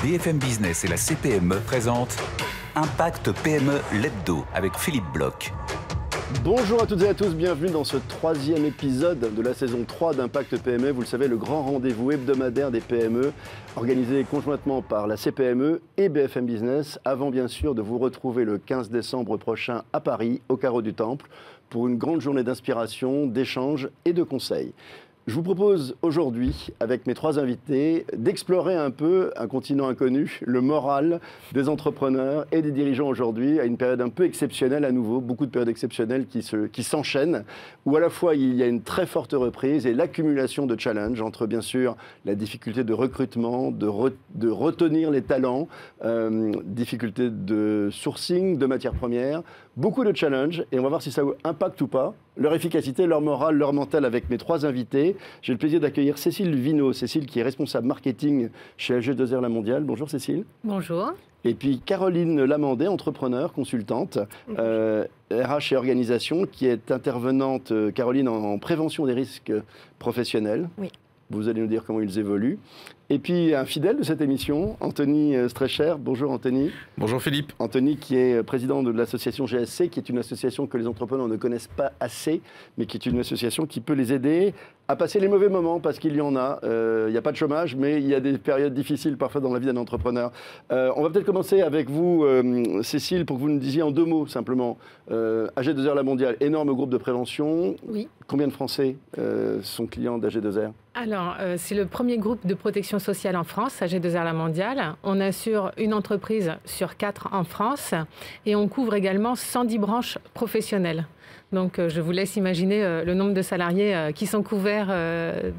BFM Business et la CPME présentent Impact PME l'Hebdo avec Philippe Bloch. Bonjour à toutes et à tous, bienvenue dans ce troisième épisode de la saison 3 d'Impact PME. Vous le savez, le grand rendez-vous hebdomadaire des PME, organisé conjointement par la CPME et BFM Business, avant bien sûr de vous retrouver le 15 décembre prochain à Paris, au Carreau du Temple, pour une grande journée d'inspiration, d'échanges et de conseils. Je vous propose aujourd'hui, avec mes trois invités, d'explorer un peu un continent inconnu, le moral des entrepreneurs et des dirigeants aujourd'hui, à une période un peu exceptionnelle à nouveau, beaucoup de périodes exceptionnelles qui s'enchaînent, où à la fois il y a une très forte reprise et l'accumulation de challenges entre bien sûr la difficulté de recrutement, de retenir les talents, difficulté de sourcing, de matières premières, beaucoup de challenges, et on va voir si ça impacte ou pas leur efficacité, leur morale, leur mental avec mes trois invités. J'ai le plaisir d'accueillir Cécile Vineau. Cécile qui est responsable marketing chez AG2R La Mondiale. Bonjour Cécile. Bonjour. Et puis Caroline Lamandet, entrepreneur, consultante, RH et organisation, qui est intervenante, Caroline, en prévention des risques professionnels. Oui. Vous allez nous dire comment ils évoluent. Et puis un fidèle de cette émission, Anthony Strecher. Bonjour Anthony. Bonjour Philippe. Anthony qui est président de l'association GSC, qui est une association que les entrepreneurs ne connaissent pas assez, mais qui est une association qui peut les aider à passer les mauvais moments, parce qu'il y en a. Il n'y a pas de chômage, mais il y a des périodes difficiles parfois dans la vie d'un entrepreneur. On va peut-être commencer avec vous, Cécile, pour que vous nous disiez en deux mots simplement. AG2R La Mondiale, énorme groupe de prévention. Oui. Combien de Français sont clients d'AG2R ? Alors, c'est le premier groupe de protection sociale en France, AG2R La Mondiale. On assure une entreprise sur 4 en France et on couvre également 110 branches professionnelles. Donc, je vous laisse imaginer le nombre de salariés qui sont couverts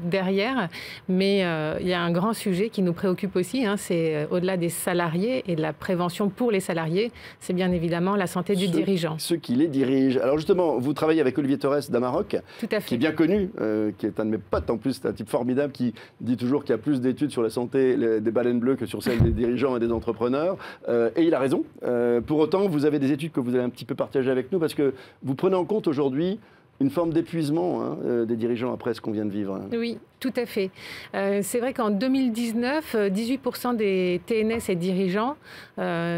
derrière. Mais il y a un grand sujet qui nous préoccupe aussi, c'est au-delà des salariés et de la prévention pour les salariés, c'est bien évidemment la santé du dirigeant. Ceux qui les dirigent. Alors justement, vous travaillez avec Olivier Torres d'Amaroc, qui est bien connu, qui est un de mes potes en plus, c'est un type formidable qui dit toujours qu'il y a plus d'études sur la santé des baleines bleues que sur celle des dirigeants et des entrepreneurs. Et il a raison. Pour autant, vous avez des études que vous allez un petit peu partager avec nous, parce que vous prenez en compte aujourd'hui une forme d'épuisement des dirigeants après ce qu'on vient de vivre. Oui, tout à fait. C'est vrai qu'en 2019, 18% des TNS et dirigeants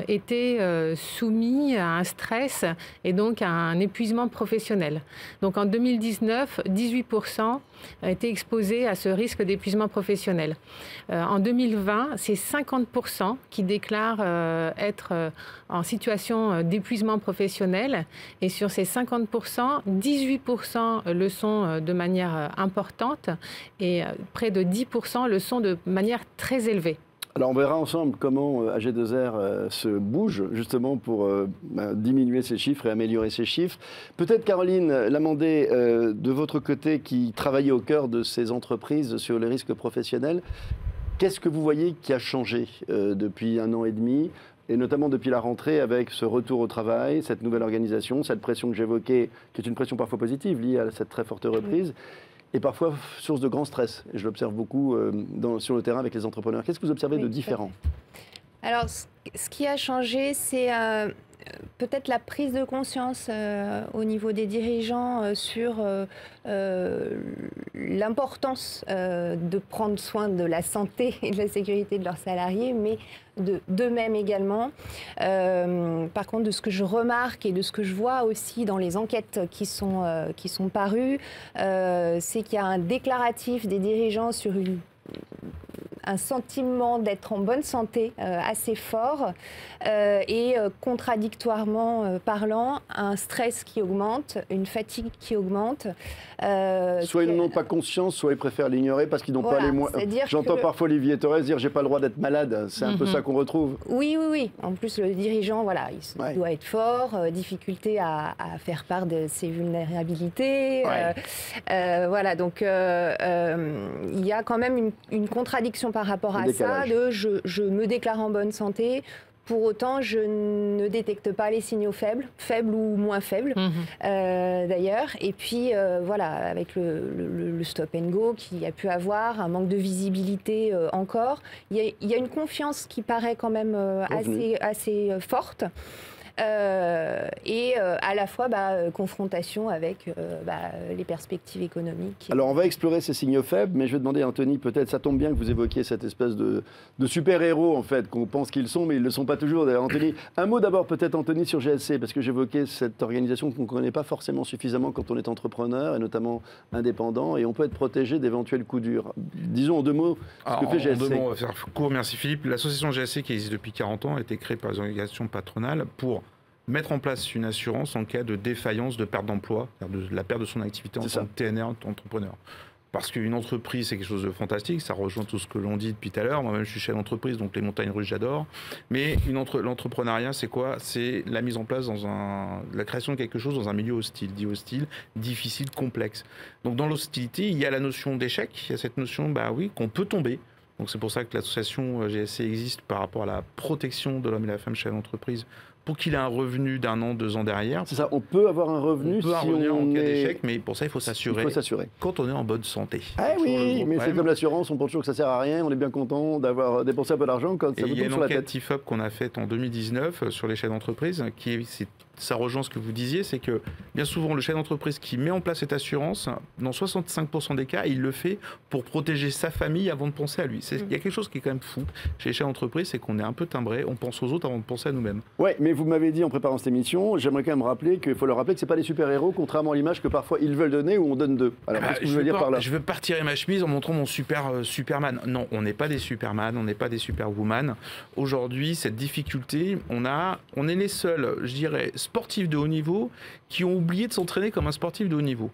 étaient soumis à un stress et donc à un épuisement professionnel. Donc en 2019, 18% étaient exposés à ce risque d'épuisement professionnel. En 2020, c'est 50% qui déclarent être en situation d'épuisement professionnel. Et sur ces 50%, 18% le sont de manière importante et près de 10% le sont de manière très élevée. Alors on verra ensemble comment AG2R se bouge justement pour diminuer ces chiffres et améliorer ces chiffres. Peut-être Caroline Lamandet, de votre côté qui travaillez au cœur de ces entreprises sur les risques professionnels, qu'est-ce que vous voyez qui a changé depuis 1 an et demi ? Et notamment depuis la rentrée avec ce retour au travail, cette nouvelle organisation, cette pression que j'évoquais, qui est une pression parfois positive liée à cette très forte reprise, et parfois source de grand stress. Et je l'observe beaucoup sur le terrain avec les entrepreneurs. Qu'est-ce que vous observez de différent ? Alors, ce qui a changé, c'est peut-être la prise de conscience au niveau des dirigeants sur l'importance de prendre soin de la santé et de la sécurité de leurs salariés, mais d'eux-mêmes également. Par contre, de ce que je remarque et de ce que je vois aussi dans les enquêtes qui sont parues, c'est qu'il y a un déclaratif des dirigeants sur un sentiment d'être en bonne santé assez fort et contradictoirement parlant, un stress qui augmente, une fatigue qui augmente. Soit ils n'en ont pas conscience, soit ils préfèrent l'ignorer parce qu'ils n'ont pas les moyens. J'entends parfois Olivier Torres dire « j'ai pas le droit d'être malade ». C'est un peu ça qu'on retrouve. Oui. En plus, le dirigeant, il doit être fort, difficulté à faire part de ses vulnérabilités. Donc il y a quand même une contradiction par rapport à ça, de je me déclare en bonne santé, Pour autant, je ne détecte pas les signaux faibles ou moins faibles, d'ailleurs. Et puis, voilà, avec le stop and go qu'il y a pu avoir, un manque de visibilité encore, il y a une confiance qui paraît quand même assez forte. et à la fois confrontation avec les perspectives économiques. Alors on va explorer ces signaux faibles, mais je vais demander à Anthony, peut-être ça tombe bien que vous évoquiez cette espèce de super-héros en fait, qu'on pense qu'ils sont, mais ils ne le sont pas toujours. D'ailleurs, Anthony, un mot d'abord peut-être Anthony sur GSC, parce que j'évoquais cette organisation qu'on ne connaît pas forcément suffisamment quand on est entrepreneur, et notamment indépendant, et on peut être protégé d'éventuels coups durs. Disons en 2 mots ce que fait GSC. En 2 mots, on va faire court, merci Philippe. L'association GSC qui existe depuis 40 ans a été créée par les organisations patronales pour mettre en place une assurance en cas de défaillance, de perte d'emploi, de la perte de son activité en tant que TNR, entrepreneur. Parce qu'une entreprise, c'est quelque chose de fantastique, ça rejoint tout ce que l'on dit depuis tout à l'heure. Moi-même, je suis chef d'entreprise, donc les montagnes russes, j'adore. Mais l'entrepreneuriat, c'est quoi? C'est la mise en place la création de quelque chose dans un milieu hostile, dit hostile, difficile, complexe. Donc dans l'hostilité, il y a la notion d'échec, il y a cette notion, qu'on peut tomber. Donc c'est pour ça que l'association GSC existe par rapport à la protection de l'homme et la femme chef d'entreprise, pour qu'il ait un revenu d'1 an, 2 ans derrière. C'est ça, on peut avoir un revenu si en cas d'échec, mais pour ça, il faut s'assurer quand on est en bonne santé. Ah oui, mais c'est comme l'assurance, on pense toujours que ça ne sert à rien, on est bien content d'avoir dépensé un peu d'argent quand ça vous tombe sur la tête. Il y a une enquête IFOP qu'on a faite en 2019 sur les chefs d'entreprise, ça rejoint ce que vous disiez, c'est que bien souvent, le chef d'entreprise qui met en place cette assurance, dans 65% des cas, il le fait pour protéger sa famille avant de penser à lui. Il y a quelque chose qui est quand même fou chez les chefs d'entreprise, c'est qu'on est un peu timbré, on pense aux autres avant de penser à nous-mêmes. Oui, mais vous m'avez dit en préparant cette émission, j'aimerais quand même rappeler qu'il faut leur rappeler que ce n'est pas des super-héros, contrairement à l'image que parfois ils veulent donner ou on donne d'eux. Alors, qu'est-ce que vous voulez dire par là? Je veux pas retirer ma chemise en montrant mon Superman. Non, on n'est pas des Superman, on n'est pas des Superwoman. Aujourd'hui, cette difficulté, on est les seuls, je dirais, sportifs de haut niveau qui ont oublié de s'entraîner comme un sportif de haut niveau.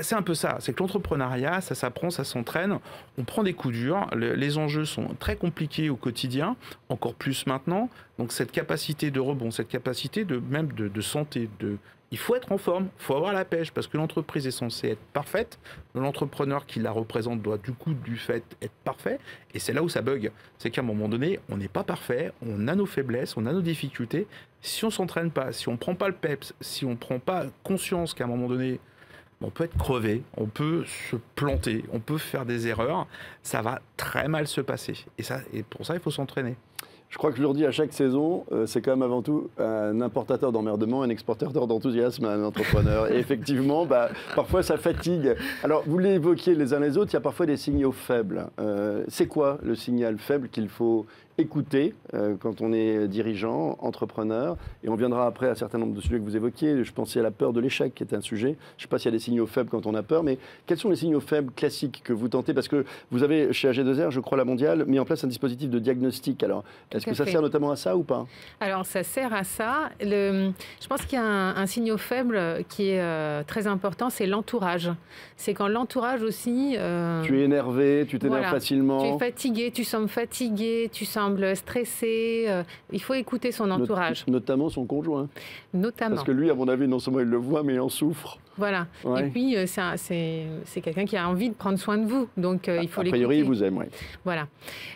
C'est un peu ça, c'est que l'entrepreneuriat, ça s'apprend, ça s'entraîne, on prend des coups durs, les enjeux sont très compliqués au quotidien, encore plus maintenant, donc cette capacité de rebond, cette capacité de santé, il faut être en forme, il faut avoir la pêche, parce que l'entreprise est censée être parfaite, l'entrepreneur qui la représente doit du fait être parfait, et c'est là où ça bug, c'est qu'à un moment donné, on n'est pas parfait, on a nos faiblesses, on a nos difficultés, si on ne s'entraîne pas, si on ne prend pas le peps, si on ne prend pas conscience qu'à un moment donné, on peut être crevé, on peut se planter, on peut faire des erreurs, ça va très mal se passer, et pour ça, il faut s'entraîner. Je crois que je leur dis à chaque saison, c'est quand même avant tout un importateur d'emmerdement, un exportateur d'enthousiasme, un entrepreneur. Et effectivement, parfois ça fatigue. Alors, vous l'évoquiez les uns les autres, il y a parfois des signaux faibles. C'est quoi le signal faible qu'il faut écouter quand on est dirigeant, entrepreneur? Et on viendra après à un certain nombre de sujets que vous évoquiez. Je pensais à la peur de l'échec, qui est un sujet. Je ne sais pas s'il y a des signaux faibles quand on a peur, mais quels sont les signaux faibles classiques que vous tentez? Parce que vous avez, chez AG2R, je crois, La Mondiale, mis en place un dispositif de diagnostic. Alors, est-ce que ça sert notamment à ça ou pas? Alors, ça sert à ça. Je pense qu'il y a un signal faible qui est très important, c'est l'entourage. C'est quand l'entourage aussi... tu es énervé, tu t'énerves facilement. Tu es fatigué, tu sembles fatigué, tu sembles stressé. Il faut écouter son entourage. Notamment son conjoint. Notamment. Parce que lui, à mon avis, non seulement il le voit, mais il en souffre. Voilà. Ouais. Et puis, c'est quelqu'un qui a envie de prendre soin de vous. Donc, il faut l'écouter. A priori, il vous aime, oui. Voilà.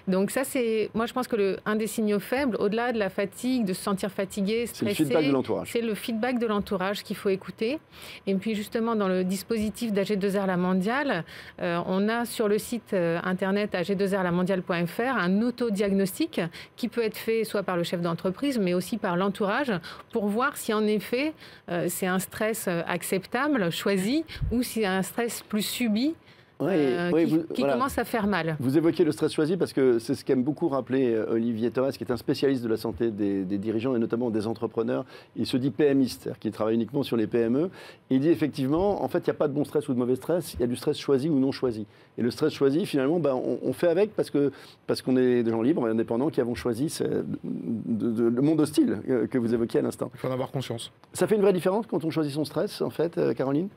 Donc, ça, c'est... Moi, je pense que un des signaux faibles, au-delà de la fatigue, de se sentir fatigué, stressé... C'est le feedback de l'entourage. C'est le feedback de l'entourage qu'il faut écouter. Et puis, justement, dans le dispositif d'AG2R La Mondiale, on a sur le site internet ag2rlamondiale.fr un autodiagnostic qui peut être fait soit par le chef d'entreprise, mais aussi par l'entourage, pour voir si, en effet, c'est un stress acceptable, choisi, ou si un stress plus subi qui commence à faire mal. Vous évoquez le stress choisi parce que c'est ce qu'aime beaucoup rappeler Olivier Torres, qui est un spécialiste de la santé des dirigeants et notamment des entrepreneurs. Il se dit PMiste, c'est-à-dire qu'il travaille uniquement sur les PME. Et il dit effectivement, en fait, il n'y a pas de bon stress ou de mauvais stress, il y a du stress choisi ou non choisi. Et le stress choisi, finalement, on fait avec parce qu'on est des gens libres et indépendants qui avons choisi le monde hostile que vous évoquiez à l'instant. Il faut en avoir conscience. Ça fait une vraie différence quand on choisit son stress, en fait, Caroline ?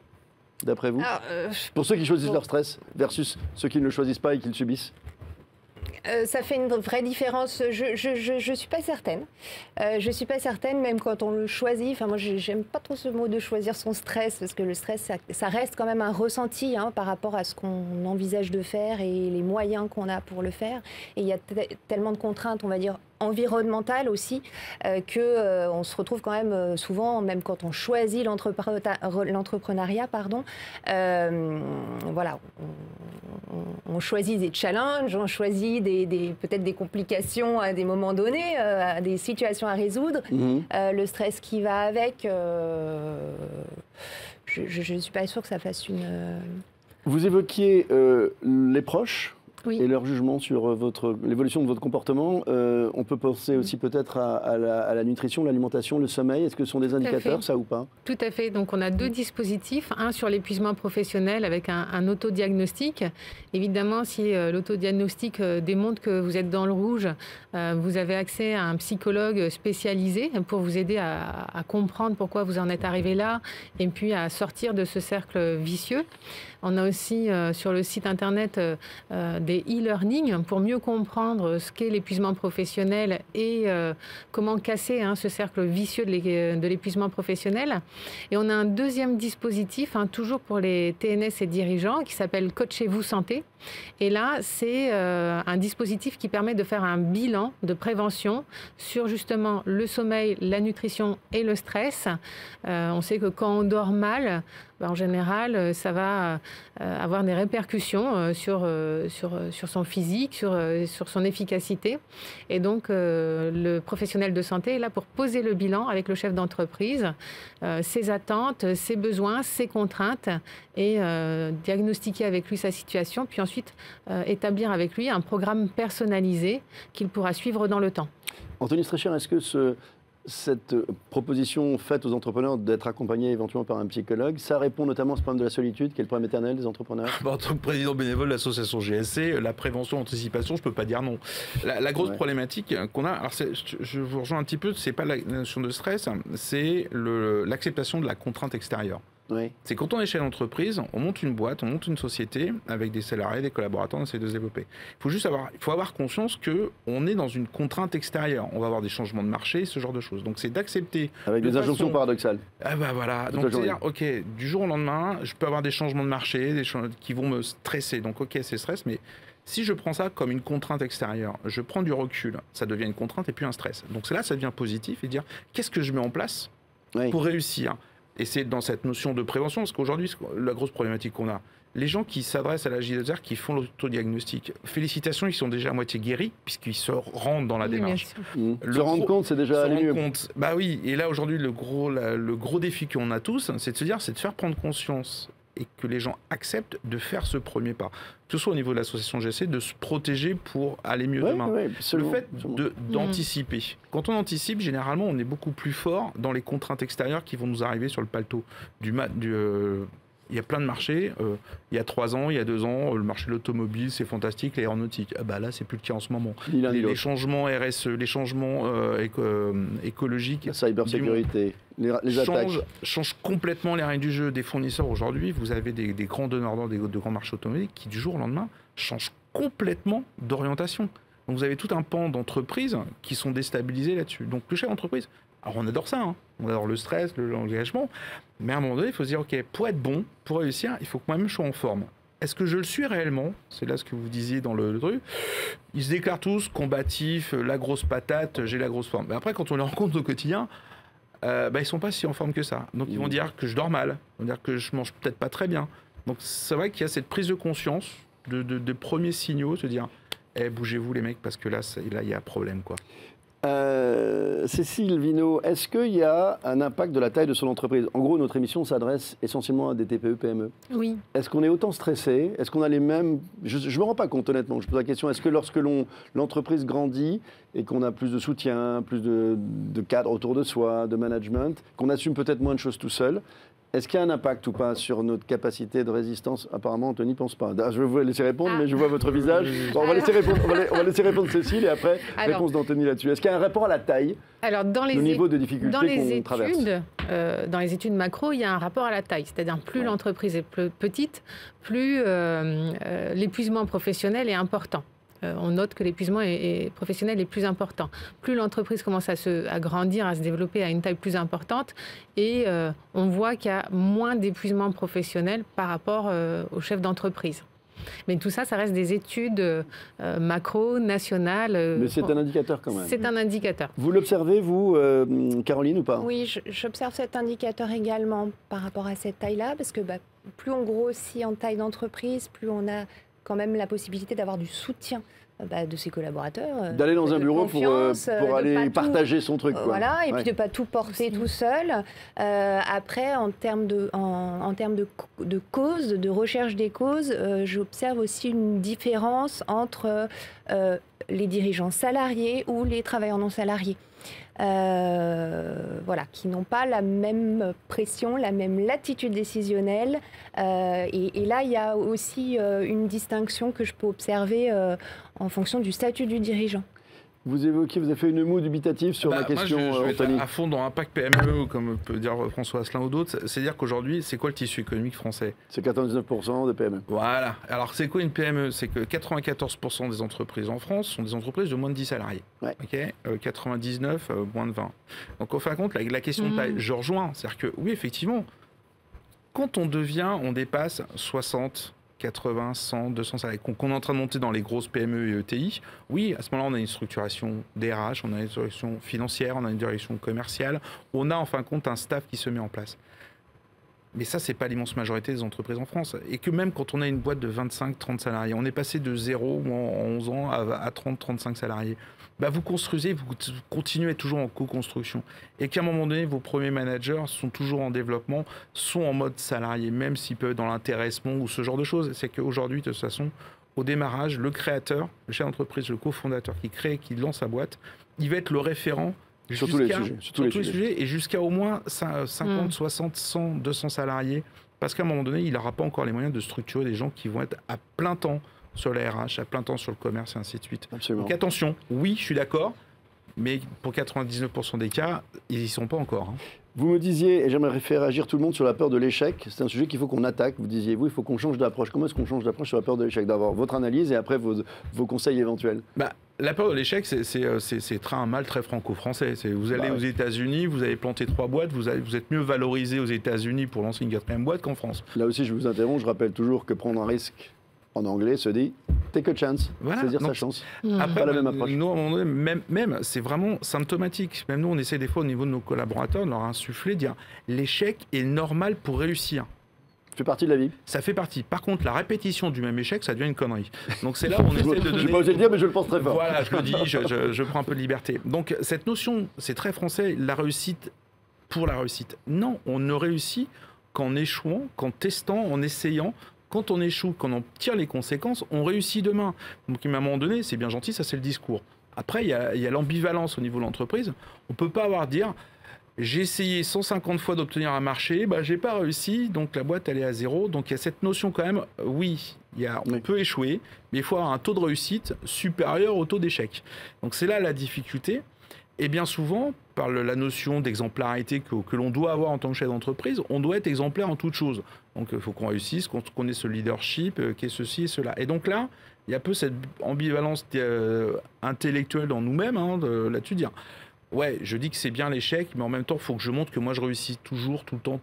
D'après vous? Pour ceux qui choisissent leur stress versus ceux qui ne le choisissent pas et qui le subissent? Ça fait une vraie différence. Je suis pas certaine. Je suis pas certaine, même quand on le choisit. Enfin, moi, j'aime pas trop ce mot de choisir son stress, parce que le stress, ça reste quand même un ressenti par rapport à ce qu'on envisage de faire et les moyens qu'on a pour le faire. Et il y a tellement de contraintes, on va dire, environnementale aussi, qu'on se retrouve quand même souvent, même quand on choisit l'entrepreneuriat, voilà, on choisit des challenges, on choisit peut-être des complications à des moments donnés, à des situations à résoudre. Le stress qui va avec, je ne suis pas sûre que ça fasse une... Vous évoquiez les proches. Oui. Et leur jugement sur l'évolution de votre comportement. On peut penser aussi peut-être à la nutrition, l'alimentation, le sommeil. Est-ce que ce sont des indicateurs, ça ou pas? Tout à fait. Donc on a 2 dispositifs. Un sur l'épuisement professionnel avec un autodiagnostic. Évidemment, si l'autodiagnostic démontre que vous êtes dans le rouge, vous avez accès à un psychologue spécialisé pour vous aider à comprendre pourquoi vous en êtes arrivé là et puis à sortir de ce cercle vicieux. On a aussi sur le site internet des e-learning pour mieux comprendre ce qu'est l'épuisement professionnel et comment casser ce cercle vicieux de l'épuisement professionnel. Et on a un deuxième dispositif, toujours pour les TNS et dirigeants, qui s'appelle Coachez-vous Santé. Et là, c'est un dispositif qui permet de faire un bilan de prévention sur justement le sommeil, la nutrition et le stress. On sait que quand on dort mal, en général, ça va avoir des répercussions sur son physique, sur son efficacité. Et donc, le professionnel de santé est là pour poser le bilan avec le chef d'entreprise, ses attentes, ses besoins, ses contraintes, et diagnostiquer avec lui sa situation, puis ensuite établir avec lui un programme personnalisé qu'il pourra suivre dans le temps. Anthony Streicher, est-ce que cette proposition faite aux entrepreneurs d'être accompagnés éventuellement par un psychologue, ça répond notamment à ce problème de la solitude, qui est le problème éternel des entrepreneurs? En tant que président bénévole de l'association GSC, la prévention, l'anticipation, je ne peux pas dire non. La grosse problématique qu'on a, alors je vous rejoins un petit peu, ce n'est pas la notion de stress, c'est l'acceptation de la contrainte extérieure. Oui. C'est quand on est chef d'entreprise, on monte une boîte, on monte une société avec des salariés, des collaborateurs, on essaie de se développer. Il faut avoir conscience qu'on est dans une contrainte extérieure. On va avoir des changements de marché, ce genre de choses. Donc c'est d'accepter. Avec des injonctions paradoxales. Ah bah voilà. Donc c'est-à-dire, ok, du jour au lendemain, je peux avoir des changements de marché, qui vont me stresser. Donc ok, c'est stress, mais si je prends ça comme une contrainte extérieure, je prends du recul, ça devient une contrainte et puis un stress. Donc c'est là, ça devient positif et dire qu'est-ce que je mets en place pour réussir. Et c'est dans cette notion de prévention, parce qu'aujourd'hui, la grosse problématique qu'on a, les gens qui s'adressent à la J2R, qui font l'autodiagnostic, félicitations, ils sont déjà à moitié guéris, puisqu'ils se rendent dans la démarche. Se rendre compte, c'est déjà aller mieux. Bah oui, et là, aujourd'hui, le gros défi qu'on a tous, c'est de faire prendre conscience et que les gens acceptent de faire ce premier pas. Que ce soit au niveau de l'association GSC, de se protéger pour aller mieux demain. Le fait d'anticiper. Quand on anticipe, généralement, on est beaucoup plus fort dans les contraintes extérieures qui vont nous arriver sur le paletot. Il y a plein de marchés. Il y a 3 ans, il y a 2 ans, le marché de l'automobile, c'est fantastique, l'aéronautique. Là, c'est plus le cas en ce moment. Les changements RSE, les changements écologiques, la cybersécurité, les attaques changent complètement les règles du jeu des fournisseurs. Aujourd'hui, vous avez des grands donneurs d'ordre, de grands marchés automobiles qui, du jour au lendemain, changent complètement d'orientation. Donc, vous avez tout un pan d'entreprises qui sont déstabilisées là-dessus. Donc, le chef d'entreprise, alors on adore ça, on adore le stress, l'engagement, mais à un moment donné, il faut se dire, ok, pour être bon, pour réussir, il faut que moi-même je sois en forme. Est-ce que je le suis réellement? C'est là ce que vous disiez dans le truc. Ils se déclarent tous combatifs, la grosse patate, j'ai la grosse forme. Mais après, quand on les rencontre au quotidien, ils ne sont pas si en forme que ça. Donc ils vont dire que je dors mal, ils vont dire que je mange peut-être pas très bien. Donc c'est vrai qu'il y a cette prise de conscience de premiers signaux, se dire, bougez-vous les mecs, parce que là, il y a un problème, quoi. Cécile Vineau, est-ce qu'il y a un impact de la taille de son entreprise? En gros, notre émission s'adresse essentiellement à des TPE, PME. Oui. Est-ce qu'on est autant stressé? Est-ce qu'on a les mêmes... Je ne me rends pas compte, honnêtement. Je pose la question, est-ce que lorsque l'entreprise grandit et qu'on a plus de soutien, plus de cadres autour de soi, de management, qu'on assume peut-être moins de choses tout seul, est-ce qu'il y a un impact ou pas sur notre capacité de résistance? Apparemment, Anthony ne pense pas. Je vais vous laisser répondre, mais je vois votre visage. Bon, on va laisser répondre Cécile et après, réponse d'Anthony là-dessus. Est-ce qu'il y a un rapport à la taille? Alors, le niveau de difficulté qu'on traverse? Dans les études macro, il y a un rapport à la taille. C'est-à-dire, plus l'entreprise est petite, plus l'épuisement professionnel est important. On note que l'épuisement professionnel est plus important. Plus l'entreprise commence à grandir, à se développer à une taille plus importante, et on voit qu'il y a moins d'épuisement professionnel par rapport au chef d'entreprise. Mais tout ça, ça reste des études macro, nationales. Mais c'est un indicateur quand même. C'est un indicateur. Vous l'observez, vous, Caroline, ou pas? Oui, j'observe cet indicateur également par rapport à cette taille-là, parce que plus on grossit en taille d'entreprise, plus on a quand même la possibilité d'avoir du soutien de ses collaborateurs. D'aller dans un bureau pour aller partager son truc. Quoi. Voilà, et puis de ne pas tout porter tout seul. Après, en termes de causes, de recherche des causes, j'observe aussi une différence entre les dirigeants salariés ou les travailleurs non salariés. Voilà, qui n'ont pas la même pression, la même latitude décisionnelle. Et là, il y a aussi une distinction que je peux observer en fonction du statut du dirigeant. Vous avez fait une moue dubitative sur ma question, moi, je vais Anthony. être à fond dans Impact PME, comme peut dire François Asselin ou d'autres. C'est-à-dire qu'aujourd'hui, c'est quoi le tissu économique français? C'est 99% des PME. Voilà. Alors, c'est quoi une PME? C'est que 94% des entreprises en France sont des entreprises de moins de 10 salariés. Ouais. Okay, 99, moins de 20. Donc, en fin de compte, la question de taille, je rejoins. C'est-à-dire que, oui, effectivement, quand on dépasse 60... 80, 100, 200 salariés, qu'on est en train de monter dans les grosses PME et ETI, oui, à ce moment-là, on a une structuration DRH, on a une direction financière, on a une direction commerciale, on a en fin de compte un staff qui se met en place. Mais ça, c'est pas l'immense majorité des entreprises en France. Et que même quand on a une boîte de 25, 30 salariés, on est passé de 0 en 11 ans à 30, 35 salariés. Bah, vous construisez, vous continuez à être toujours en co-construction. Et qu'à un moment donné, vos premiers managers sont toujours en développement, sont en mode salarié, même s'ils peuvent être dans l'intéressement ou ce genre de choses. C'est qu'aujourd'hui, de toute façon, au démarrage, le créateur, le chef d'entreprise, le cofondateur qui crée, qui lance sa boîte, il va être le référent sur tous les sujets. Et jusqu'à au moins 50, 60, 100, 200 salariés. Parce qu'à un moment donné, il n'aura pas encore les moyens de structurer des gens qui vont être à plein temps sur la RH, à plein temps sur le commerce et ainsi de suite. Absolument. Donc attention, oui, je suis d'accord, mais pour 99% des cas, ils n'y sont pas encore. Hein. Vous me disiez, et j'aimerais faire agir tout le monde sur la peur de l'échec, c'est un sujet qu'il faut qu'on attaque. Vous disiez, il faut qu'on change d'approche. Comment est-ce qu'on change d'approche sur la peur de l'échec? D'abord, votre analyse et après vos conseils éventuels. La peur de l'échec, c'est un mal très franco-français. Vous allez aux États-Unis, vous avez planté 3 boîtes, vous êtes mieux valorisé aux États-Unis pour lancer une 4e boîte qu'en France. Là aussi, je vous interromps, je rappelle toujours que prendre un risque en anglais se dit take a chance, voilà, saisir sa chance. Après, pas la même approche. Nous, à un moment donné, même c'est vraiment symptomatique. Même nous, on essaie des fois au niveau de nos collaborateurs de leur insuffler, dire l'échec est normal pour réussir. Ça fait partie de la vie. Ça fait partie. Par contre, la répétition du même échec, ça devient une connerie. Donc c'est là où on essaie de donner... Je n'ai pas osé le dire, mais je le pense très fort. Voilà, je le dis, je prends un peu de liberté. Donc cette notion, c'est très français, la réussite pour la réussite. Non, on ne réussit qu'en échouant, qu'en testant, en essayant. Quand on échoue, quand on tire les conséquences, on réussit demain. Donc à un moment donné, c'est bien gentil, ça c'est le discours. Après, il y a l'ambivalence au niveau de l'entreprise. On ne peut pas avoir dire... J'ai essayé 150 fois d'obtenir un marché, j'ai pas réussi, donc la boîte elle est à 0. Donc il y a cette notion quand même, oui, on peut échouer, mais il faut avoir un taux de réussite supérieur au taux d'échec. Donc c'est là la difficulté. Et bien souvent, par la notion d'exemplarité que l'on doit avoir en tant que chef d'entreprise, on doit être exemplaire en toute chose. Donc il faut qu'on réussisse, qu'on ait ce leadership, qu'il y ait ceci et cela. Et donc là, il y a un peu cette ambivalence intellectuelle dans nous-mêmes, là-dessus, dire... Ouais, je dis que c'est bien l'échec, mais en même temps, il faut que je montre que moi, je réussis toujours, tout le temps.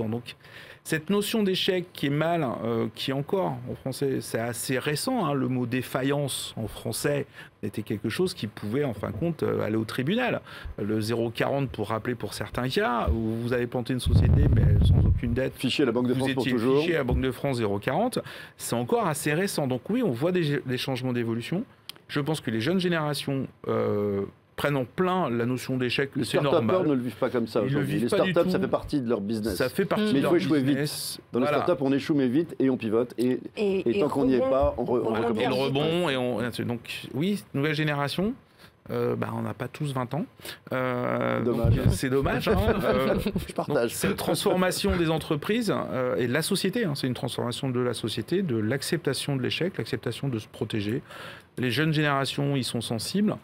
Donc, cette notion d'échec qui est mal, qui est encore, en français, c'est assez récent, le mot défaillance en français était quelque chose qui pouvait, en fin de compte, aller au tribunal. Le 0,40 pour rappeler pour certains cas, où vous avez planté une société, mais sans aucune dette. Fiché à la Banque de France pour toujours. Fiché à la Banque de France 0,40, c'est encore assez récent. Donc oui, on voit des changements d'évolution. Je pense que les jeunes générations... prennent en plein la notion d'échec, c'est normal. Les startupeurs ne le vivent pas comme ça aujourd'hui. Les startups, ça fait partie de leur business. Ça fait partie mais de leur il faut échouer business. Vite. Dans les startups, on échoue mais vite et on pivote. Et tant qu'on n'y est pas, on recommence. Et le rebond. Donc oui, nouvelle génération. On n'a pas tous 20 ans. Dommage. C'est dommage. Je partage. C'est une transformation des entreprises et de la société. C'est une transformation de la société, de l'acceptation de l'échec, l'acceptation de se protéger. Les jeunes générations, ils sont sensibles.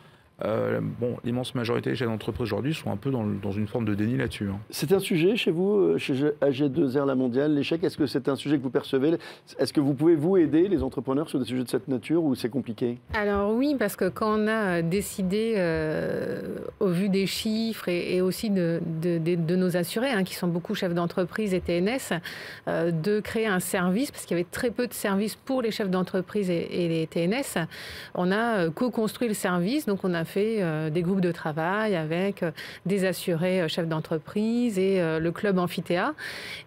L'immense majorité des chefs d'entreprise aujourd'hui sont un peu dans une forme de déni là-dessus. C'est un sujet chez vous, chez AG2R La Mondiale, l'échec, est-ce que c'est un sujet que vous percevez? Est-ce que vous pouvez, vous, aider les entrepreneurs sur des sujets de cette nature ou c'est compliqué? Alors oui, parce que quand on a décidé, au vu des chiffres et aussi de nos assurés, qui sont beaucoup chefs d'entreprise et TNS, de créer un service, parce qu'il y avait très peu de services pour les chefs d'entreprise et les TNS, on a co-construit le service, donc on a fait des groupes de travail avec des assurés chefs d'entreprise et le club amphithéâtre.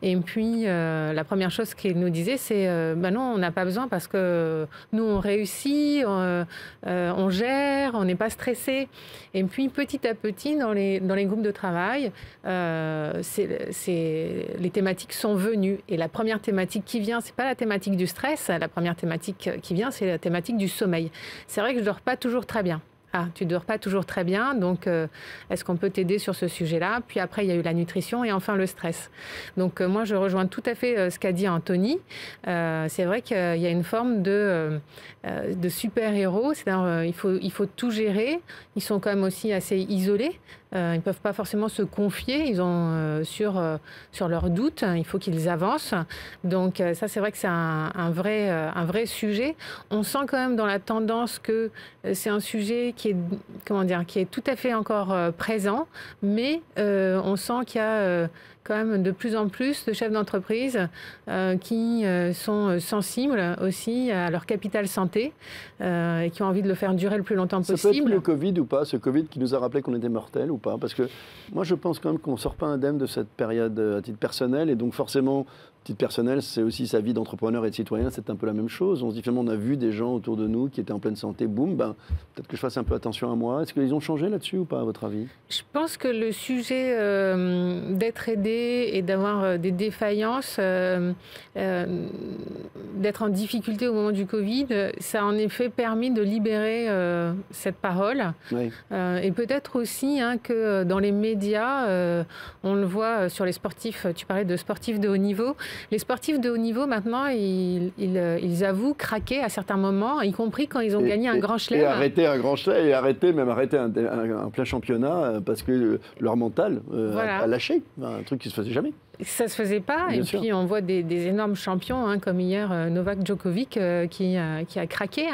Et puis, la première chose qu'ils nous disaient, c'est non, on n'a pas besoin parce que nous, on réussit, on gère, on n'est pas stressé. Et puis, petit à petit, dans les groupes de travail, les thématiques sont venues. Et la première thématique qui vient, c'est pas la thématique du stress. La première thématique qui vient, c'est la thématique du sommeil. C'est vrai que je dors pas toujours très bien. Ah, tu dors pas toujours très bien, donc est-ce qu'on peut t'aider sur ce sujet-là? Puis après, il y a eu la nutrition et enfin le stress. Donc moi, je rejoins tout à fait ce qu'a dit Anthony. C'est vrai qu'il y a une forme de super-héros, c'est-à-dire il faut tout gérer. Ils sont quand même aussi assez isolés. Ils ne peuvent pas forcément se confier. Ils ont sur leurs doutes. Il faut qu'ils avancent. Donc ça, c'est vrai que c'est un vrai sujet. On sent quand même dans la tendance que c'est un sujet qui est tout à fait encore présent, mais on sent qu'il y a quand même de plus en plus de chefs d'entreprise qui sont sensibles aussi à leur capital santé et qui ont envie de le faire durer le plus longtemps possible. Ça peut être le Covid ou pas, ce Covid qui nous a rappelé qu'on était mortels ou pas? Parce que moi, je pense quand même qu'on ne sort pas indemne de cette période à titre personnel, et donc forcément, titre personnel, c'est aussi sa vie d'entrepreneur et de citoyen, c'est un peu la même chose. On se dit finalement, on a vu des gens autour de nous qui étaient en pleine santé, boum, peut-être que je fasse un peu attention à moi. Est-ce qu'ils ont changé là-dessus ou pas, à votre avis? Je pense que le sujet d'être aidé et d'avoir des défaillances, d'être en difficulté au moment du Covid, ça a en effet permis de libérer cette parole. Oui. Et peut-être aussi que dans les médias, on le voit sur les sportifs, tu parlais de sportifs de haut niveau. Les sportifs de haut niveau, maintenant, ils avouent craquer à certains moments, y compris quand ils ont gagné un grand chelem. Et arrêter un grand chelem, et arrêter un plein championnat, parce que leur mental a lâché. Un truc qui ne se faisait jamais. Ça ne se faisait pas. Bien et sûr. puis, on voit des énormes champions, comme hier Novak Djokovic, qui a craqué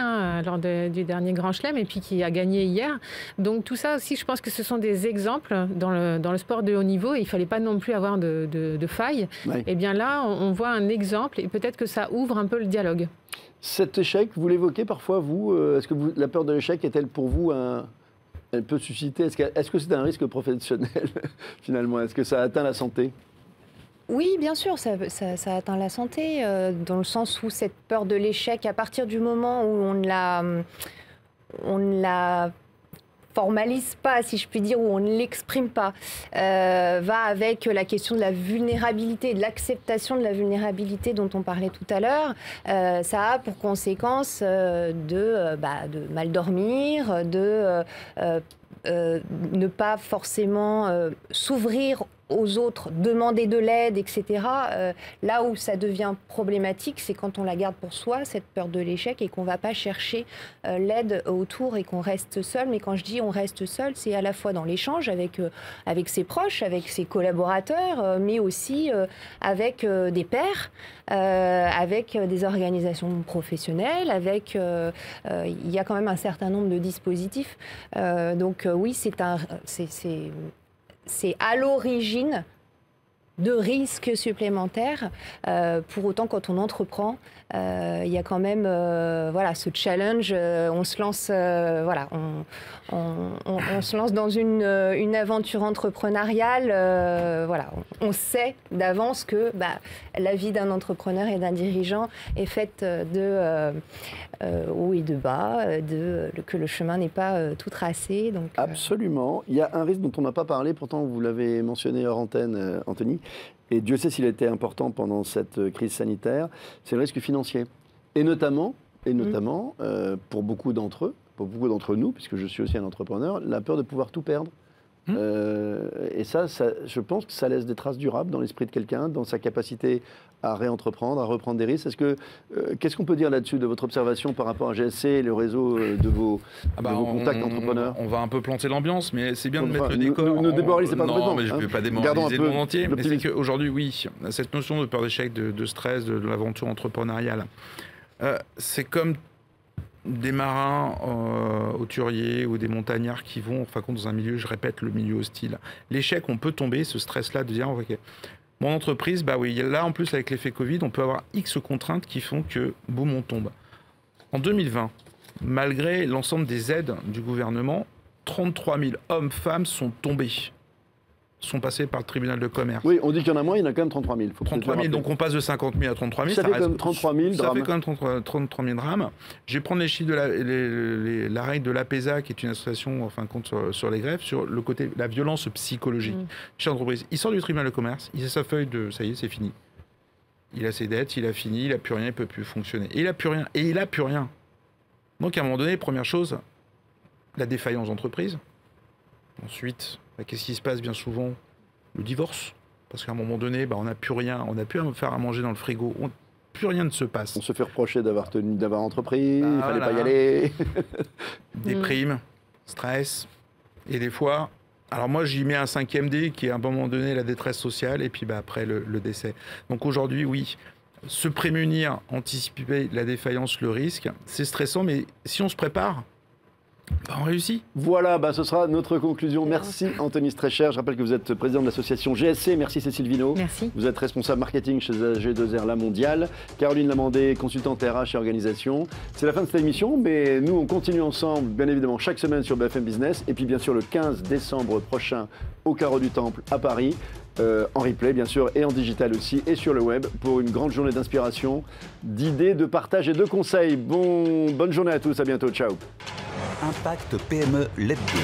lors du dernier Grand Chelem et puis qui a gagné hier. Donc, tout ça aussi, je pense que ce sont des exemples dans le sport de haut niveau. Et il ne fallait pas non plus avoir de failles. Ouais. Et bien là, on voit un exemple et peut-être que ça ouvre un peu le dialogue. Cet échec, vous l'évoquez parfois, vous, est-ce que la peur de l'échec est-elle pour vous elle peut susciter, est-ce que c'est un risque professionnel finalement? Est-ce que ça atteint la santé? Oui, bien sûr, ça atteint la santé, dans le sens où cette peur de l'échec, à partir du moment où on ne la formalise pas, si je puis dire, où on ne l'exprime pas, va avec la question de la vulnérabilité, de l'acceptation de la vulnérabilité dont on parlait tout à l'heure. Ça a pour conséquence de mal dormir, de ne pas forcément s'ouvrir aux autres, demander de l'aide, etc. Là où ça devient problématique, c'est quand on la garde pour soi, cette peur de l'échec, et qu'on ne va pas chercher l'aide autour et qu'on reste seul. Mais quand je dis on reste seul, c'est à la fois dans l'échange avec ses proches, avec ses collaborateurs, mais aussi avec des pairs, avec des organisations professionnelles, il y a quand même un certain nombre de dispositifs. Donc oui, c'est à l'origine de risques supplémentaires. Pour autant, quand on entreprend, il y a quand même ce challenge. On se lance, on se lance dans une aventure entrepreneuriale. On sait d'avance que la vie d'un entrepreneur et d'un dirigeant est faite de hauts et de bas, que le chemin n'est pas tout tracé. Donc, Absolument. Il y a un risque dont on n'a pas parlé, pourtant vous l'avez mentionné hors antenne, Anthony, et Dieu sait s'il a été important pendant cette crise sanitaire, c'est le risque financier. Et notamment pour beaucoup d'entre nous, puisque je suis aussi un entrepreneur, la peur de pouvoir tout perdre. Et ça, je pense que ça laisse des traces durables dans l'esprit de quelqu'un, dans sa capacité à réentreprendre, à reprendre des risques. Qu'est-ce qu'on peut dire là-dessus, de votre observation par rapport à GSC, le réseau de vos contacts entrepreneurs? On va un peu planter l'ambiance, mais c'est bien de mettre le décor. Ne démoralisez pas complètement. Non, mais je ne peux pas démoraliser le monde entier. Mais c'est qu'aujourd'hui, oui, cette notion de peur d'échec, de stress, de l'aventure entrepreneuriale, c'est comme des marins hauturiers ou des montagnards qui vont, dans un milieu, je répète, le milieu hostile. L'échec, on peut tomber, ce stress-là, de dire, ok, mon entreprise, là, en plus, avec l'effet Covid, on peut avoir X contraintes qui font que, boum, on tombe. En 2020, malgré l'ensemble des aides du gouvernement, 33 000 hommes, femmes sont tombés, sont passés par le tribunal de commerce. Oui, on dit qu'il y en a moins, il y en a quand même 33 000. 33 000, donc on passe de 50 000 à 33 000. Ça fait quand même 33 000 Ça drames. fait quand même 33 000 drames. Je vais prendre les chiffres de la règle de l'APESA, qui est une association en fin de compte sur les greffes, sur le côté la violence psychologique chez l'entreprise. Il sort du tribunal de commerce, il a sa feuille de ça y est, c'est fini. Il a ses dettes, il a fini, il n'a plus rien, il ne peut plus fonctionner. Et il n'a plus rien. Et il n'a plus rien. Donc à un moment donné, première chose, la défaillance d'entreprise. Ensuite, qu'est-ce qui se passe bien souvent? Le divorce. Parce qu'à un moment donné, on n'a plus rien, on n'a plus à faire à manger dans le frigo, plus rien ne se passe. On se fait reprocher d'avoir entrepris, il ne fallait pas y voilà. aller. Des primes, stress, et des fois... Alors moi, j'y mets un 5e D qui est à un moment donné la détresse sociale, et puis après le décès. Donc aujourd'hui, oui, se prémunir, anticiper la défaillance, le risque, c'est stressant, mais si on se prépare, on réussit. Voilà, ce sera notre conclusion. Merci Anthony Strecher. Je rappelle que vous êtes président de l'association GSC. Merci Cécile Vino. Merci. Vous êtes responsable marketing chez AG2R La Mondiale. Caroline Lamandé, consultante RH et organisation. C'est la fin de cette émission, mais nous on continue ensemble, bien évidemment, chaque semaine sur BFM Business. Et puis bien sûr le 15 décembre prochain au Carreau du Temple à Paris. En replay bien sûr et en digital aussi et sur le web pour une grande journée d'inspiration, d'idées, de partage et de conseils. Bonne journée à tous, à bientôt, ciao. Impact PME l'hebdo.